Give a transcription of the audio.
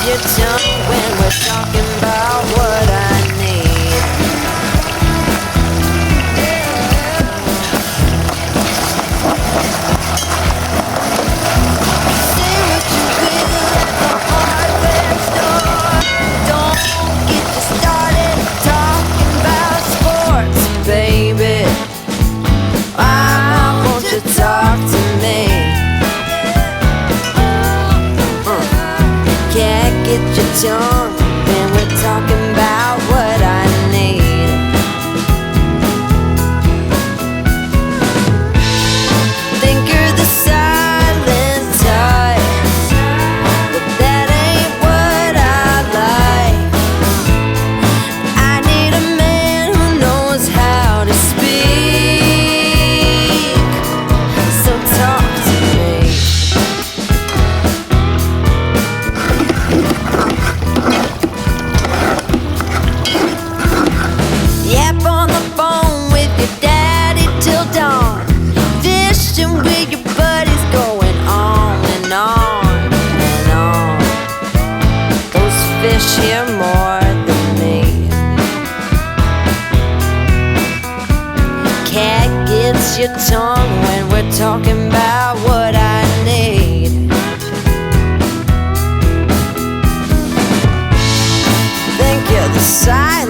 Your tongue when we're talking about what I need. Say what you will at the hardware store. Don't get you started talking about sports, baby. Why won't you talk to me? Get your tongue when we're talking about what I need. Think you're the silent type, but that ain't what I like. I need a man who knows how to speak, so talk to me. Yap on the phone with your daddy till dawn. Fishing with your buddies, going on and on and on. Those fish hear more than me. Cat gets your tongue when we're talking about what I need. Think you're the silent